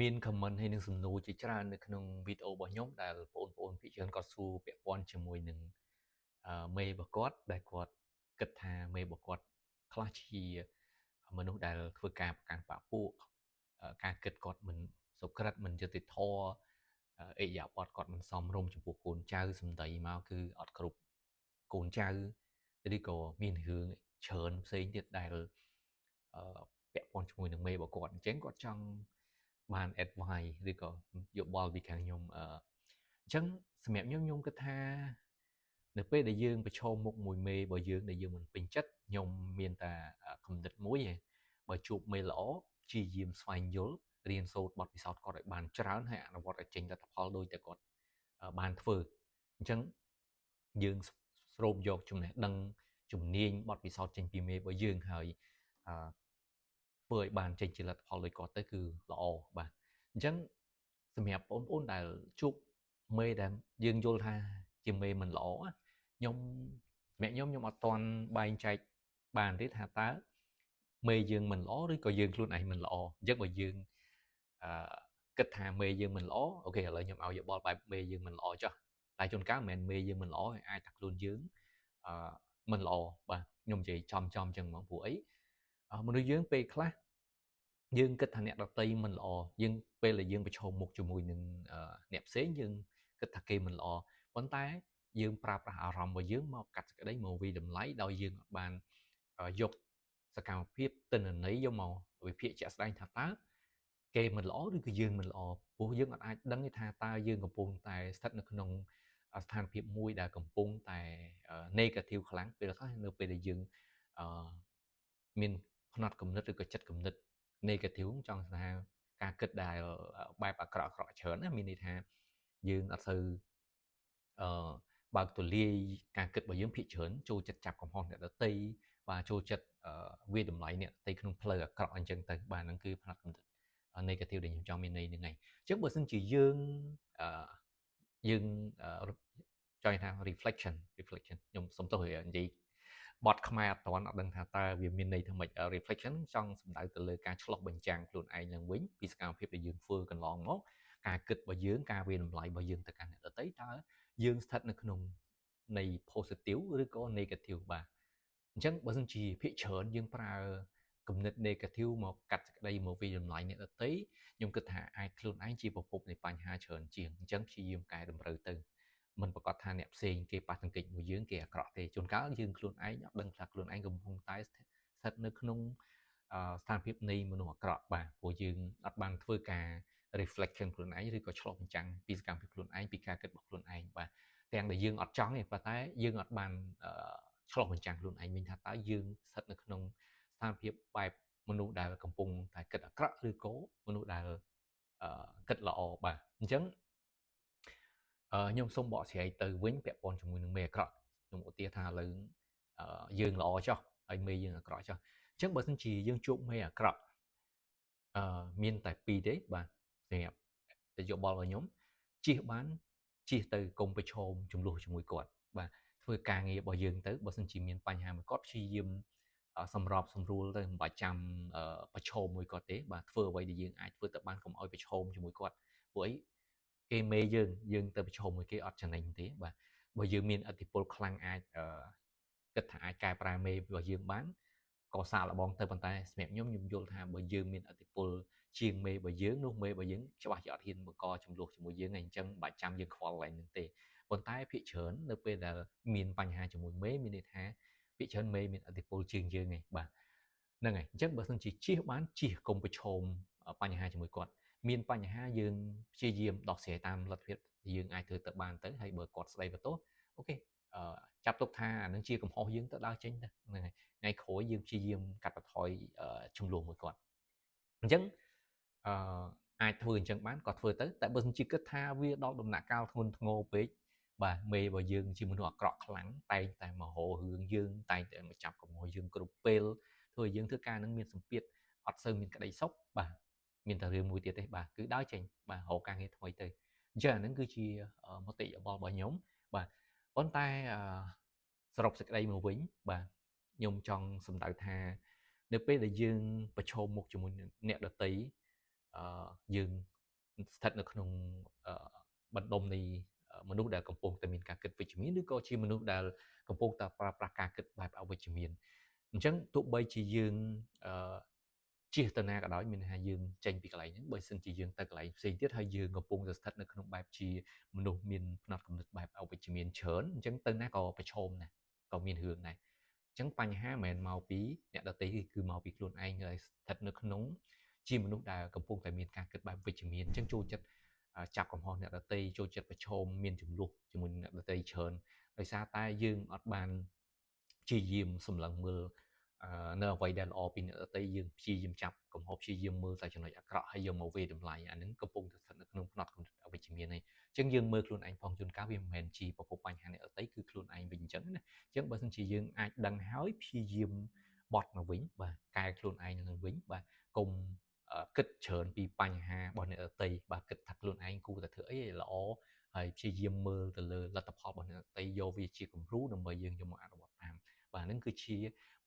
មាន comment ហើយនឹងសំណួរជាច្រើននៅក្នុងវីដេអូរបស់ខ្ញុំដែលបងប្អូនភាគច្រើនគាត់សួរពាក់ព័ន្ធជាមួយនឹងមេរបស់គាត់ដែលគាត់គិតថាមេរបស់គាត់ខ្លះជាមនុស្សដែលធ្វើការប្រកាន់បកពួកការគិតគាត់មិនសុក្រិតមិនយុត្តិធម៌អិយាបថគាត់មិនសមរម្យចំពោះកូនចៅសម្ដីមកគឺអត់គ្រប់កូនចៅឬក៏មានរឿងច្រើនផ្សេងទៀតដែលពាក់ព័ន្ធជាមួយនឹងមេរបស់គាត់អញ្ចឹងគាត់ចង់បាន advice ឬក៏យោបល់ពីខាងខ្ញុំអញ្ចឹងសម្រាប់ខ្ញុំគិតថានៅពេលដែលយើងប្រឈមមុខមួយមេរបស់យើងដែលយើងមិនពេញចិត្តខ្ញុំមានតែគំនិតមួយឯងបើជួបមេល្អព្យាយាមស្វែងយល់រៀនសូត្របទពិសោធន៍គាត់ឲ្យបានច្រើនហើយអនុវត្តឲ្យចេញលទ្ធផលដោយតែគាត់បានធ្វើអញ្ចឹងយើងស្រូបយកចំណេះដឹងជំនាញបទពិសោធន៍ចេញពីមេរបស់យើងហើយធ្វើឲ្យបានចេញជាលទ្ធផលដោយគាត់ទៅគឺល្អបាទអញ្ចឹងសម្រាប់បងប្អូនដែលជួបមេដែលយើងយល់ថាជាមេមិនល្អខ្ញុំសម្រាប់ខ្ញុំអត់ទាន់បែងចែកបានទេថាតើមេយើងមិនល្អឬក៏យើងខ្លួនឯងមិនល្អអញ្ចឹងបើយើងអឺគិតថាមេយើងមិនល្អអូខេឥឡូវខ្ញុំឲ្យយោបល់បែបមេយើងមិនល្អចុះតែជួនកាលមិនមែនមេយើងមិនល្អអាចថាខ្លួនយើងអឺមិនល្អបាទខ្ញុំនិយាយចំអញ្ចឹងហ្មងព្រោះអីមនុស្សយើងពេលខ្លះយើងគិតថាអ្នកដតីមិនល្អយើងពេលដែលយើងប្រឈមមុខជាមួយនឹងអ្នកផ្សេងយើងគិតថាគេមិនល្អប៉ុន្តែយើងប្រើប្រាស់អារម្មណ៍របស់យើងមកកាត់សេចក្តីមកវិតម្លៃដោយយើងអត់បានយកសកម្មភាពទិន្នន័យយកមកវិភាគជាក់ស្ដែងថាតើគេមិនល្អឬក៏យើងមិនល្អព្រោះយើងអត់អាចដឹងទេថាតើយើងកំពុងតែស្ថិតនៅក្នុងស្ថានភាពមួយដែលកំពុងតែ negative ខ្លាំងពេលខ្លះនៅពេលដែលយើងអឺមានផ្នត់គំនិតឬក៏ចិត្តគំនិត negative ចង់ថាការគិតដែលបែបអាក្រក់ច្រើនណាមានន័យថាយើងអត់សូវអឺបើកទូលាយការគិតរបស់យើងភាគច្រើនចូលចិត្តចាប់កំហុសអ្នកដទៃបាទចូលចិត្តវាតម្លៃអ្នកដទៃក្នុងផ្លូវអាក្រក់អញ្ចឹងទៅបាទហ្នឹងគឺផ្នត់គំនិត negative ដែលខ្ញុំចង់មានន័យហ្នឹងឯងអញ្ចឹងបើសិនជាយើងអឺយើងចង់ថា reflection ខ្ញុំសុំទោសនិយាយបត់ខ្មែរអត់ទាន់អត់ដឹងថាតើវាមានន័យថាម៉េច reflection ចង់សំដៅទៅលើការឆ្លុះបញ្ចាំងខ្លួនឯងឡើងវិញពីសកម្មភាពដែលយើងធ្វើកន្លងមកការគិតរបស់យើងការវាតម្លៃរបស់យើងទៅកាន់អ្នកដទៃតើយើងស្ថិតនៅក្នុងនៃ positive ឬក៏ negative បាទអញ្ចឹងបើសិនជាភាគច្រើនយើងប្រើគំនិត negative មកកាត់សេចក្តីមកវាតម្លៃអ្នកដទៃខ្ញុំគិតថាអាចខ្លួនឯងជាប្រភពនៃបញ្ហាច្រើនជាងអញ្ចឹងព្យាយាមកែតម្រូវទៅមិនប្រកាសថាអ្នកផ្សេងគេប៉ះទង្គិចមួយយើងគេអាក្រក់ទេជួនកាលយើងខ្លួនឯងអត់ដឹងថាខ្លួនឯងកំពុងតែស្ថិតនៅក្នុងស្ថានភាពនៃមនុស្សអាក្រក់បាទព្រោះយើងអត់បានធ្វើការ reflection ខ្លួនឯងឬក៏ឆ្លុះបញ្ចាំងពីសកម្មភាពខ្លួនឯងពីការគិតរបស់ខ្លួនឯងបាទទាំងដែលយើងអត់ចង់ទេប៉ុន្តែយើងអត់បានឆ្លុះបញ្ចាំងខ្លួនឯងវិញថាតើយើងស្ថិតនៅក្នុងស្ថានភាពបែបមនុស្សដែលកំពុងតែគិតអាក្រក់ឬក៏មនុស្សដែលគិតល្អបាទអញ្ចឹងខ្ញុំសូមបកស្រាយទៅវិញពាក់ព័ន្ធជាមួយនឹងមេអាក្រក់ខ្ញុំឧទាហរណ៍ថាឥឡូវយើងល្អចុះហើយមេយើងអាក្រក់ចុះអញ្ចឹងបើសិនជាយើងជួបមេអាក្រក់មានតែពីរទេបាទសម្រាប់តែយោបល់របស់ខ្ញុំជៀសបានជៀសទៅកុំប្រឈមចំនួនជាមួយគាត់បាទធ្វើការងាររបស់យើងទៅបើសិនជាមានបញ្ហាមួយគាត់ព្យាយាមសម្របសម្រួលទៅមិនបាច់ចាំប្រឈមមួយគាត់ទេបាទធ្វើអ្វីដែលយើងអាចធ្វើទៅបានកុំឲ្យប្រឈមជាមួយគាត់ព្រោះអីគេមេយើងទៅប្រឈមមួយគេអត់ចំណេញទេបាទបើយើងមានឥទ្ធិពលខ្លាំងអាចគិតថាអាចកែប្រែមេរបស់យើងបានក៏សាកល្បងទៅប៉ុន្តែសម្រាប់ខ្ញុំយល់ថាបើយើងមានឥទ្ធិពលជាងមេរបស់យើងនោះមេរបស់យើងច្បាស់ជាអត់ហ៊ានបង្កចំនួនជាមួយយើងឯងអញ្ចឹងមិនបាច់ចាំយើងខ្វល់កន្លែងហ្នឹងទេប៉ុន្តែភាគច្រើននៅពេលដែលមានបញ្ហាជាមួយមេមានន័យថាភាគច្រើនមេមានឥទ្ធិពលជាងយើងឯងបាទហ្នឹងហើយអញ្ចឹងបើសិនជាជៀសបានជៀសកុំប្រឈមបញ្ហាជាមួយគាត់មានបញ្ហាយើងព្យាយាមដោះស្រាយតាមលទ្ធភាពដែលយើងអាចធ្វើទៅបានទៅហើយបើគាត់ស្ដីបន្ទោសអូខេចាប់ទុកថាអានឹងជាកំហុសយើងទៅដើរចេញទៅហ្នឹងហើយថ្ងៃក្រោយយើងព្យាយាមកាត់បន្ថយចំនួនមួយគាត់អញ្ចឹងអឺអាចធ្វើអញ្ចឹងបានក៏ធ្វើទៅតែបើសិនជាគិតថាវាដល់ដំណាក់កាលធ្ងន់ធ្ងរពេកបាទមេរបស់យើងជាមនុស្សអាក្រក់ខ្លាំងតែងតែមហោរឿងយើងតែងតែមកចាប់កំហុសយើងគ្រប់ពេលធ្វើឲ្យយើងធ្វើការនឹងមានសម្ពាធអត់សូវមានក្តីសុខបាទមានតែរឿងមួយទៀតទេបាទគឺដើរចេញបាទរកការងារថ្មីទៅអញ្ចឹងអានឹងគឺជាមតិយោបល់របស់ខ្ញុំបាទប៉ុន្តែសរុបសេចក្តីមកវិញបាទខ្ញុំចង់សម្ដៅថានៅពេលដែលយើងប្រឈមមុខជាមួយអ្នកដទៃ យើងស្ថិតនៅក្នុងបណ្ដុំនៃមនុស្សដែលកំពុងតែមានការគិតវិជ្ជមានឬក៏ជាមនុស្សដែលកំពុងតែប្រើប្រាស់ការគិតបែបអវិជ្ជមានអញ្ចឹងទោះបីជាយើងជិះទៅណាក៏ដោយមានន័យថាយើងចេញពីកន្លែងហ្នឹងបើសិនជាយើងទៅកន្លែងផ្សេងទៀតហើយយើងកំពុងតែស្ថិតនៅក្នុងបែបជាមនុស្សមានផ្នត់គំនិតបែបអវិជ្ជមានច្រើនអញ្ចឹងទៅណាក៏ប្រឈមដែរក៏មានរឿងដែរអញ្ចឹងបញ្ហាមិនមែនមកពីអ្នកដទៃគឺមកពីខ្លួនឯងដែលស្ថិតនៅក្នុងជាមនុស្សដែលកំពុងតែមានការគិតបែបវិជ្ជមានអញ្ចឹងចូលចិត្តចាប់កំហុសអ្នកដទៃចូលចិត្តប្រឈមមានចំនួនជាមួយអ្នកដទៃច្រើនដោយសារតែយើងអត់បានព្យាយាមសម្លឹងមើលនៅអ្វីដែលល្អពីអ្នកដទៃយើងព្យាយាមចាប់កំហុសព្យាយាមមើលតែចំណុចអាក្រក់ហើយយកមកវាយតម្លៃអានឹងកំពុងតែស្ថិតនៅក្នុងផ្នត់គំនិតអវិជ្ជមានហើយអញ្ចឹងយើងមើលខ្លួនឯងផងជួនកាលវាមិនមែនជាប្រភពបញ្ហាអ្នកដទៃគឺខ្លួនឯងវិញអញ្ចឹងណាអញ្ចឹងបើសិនជាយើងអាចដឹងហើយព្យាយាមបត់មកវិញបាទកែខ្លួនឯងឡើងវិញបាទកុំគិតច្រើនពីបញ្ហារបស់អ្នកដទៃបាទគិតថាខ្លួនឯងគួរតែធ្វើអីឲ្យល្អហើយព្យាយាមមើលទៅលើលទ្ធផលរបស់អ្នកដទៃយកវាជាគំរូដើម្បីយើងយកមកអនុវត្តតាមបាទហ្នឹងគឺជា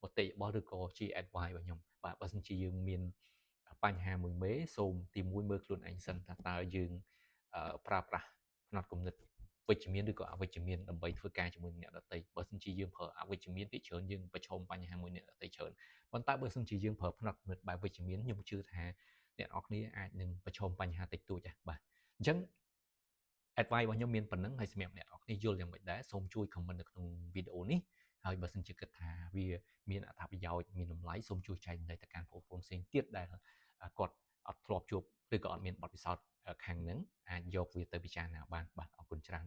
មតិរបស់ឬក៏ជា advice របស់ខ្ញុំបាទបើសិនជាយើងមានបញ្ហាមួយមេសូមទីមួយមើលខ្លួនឯងសិនថាតើយើងប្រើប្រាស់ផ្នត់គំនិតវិជ្ជមានឬក៏អវិជ្ជមានដើម្បីធ្វើការជាមួយអ្នកដទៃបើសិនជាយើងប្រើអវិជ្ជមានពីច្រើនយើងប្រឈមបញ្ហាមួយអ្នកដទៃច្រើនប៉ុន្តែបើសិនជាយើងប្រើផ្នត់គំនិតបែបវិជ្ជមានខ្ញុំជឿថាអ្នកនរគ្នាអាចនឹងប្រឈមបញ្ហាតិចតួចដែរបាទអញ្ចឹង advice របស់ខ្ញុំមានប៉ុណ្្នឹងហើយសម្រាប់អ្នកនរគ្នាយល់យ៉ាងម៉េចដែរសូមជួយ comment នៅក្នុងវីដេអូនេះហើយបើសិនជាគិតថាវាមានអត្ថប្រយោជន៍មានតម្លៃសូមជួយចែកម្លែកទៅកាន់បងប្អូនផ្សេងទៀតដែលគាត់អត់ធ្លាប់ជួបឬក៏អត់មានបទពិសោធន៍ខាងហ្នឹងអាចយកវាទៅពិចារណាបានបាទអរគុណច្រើន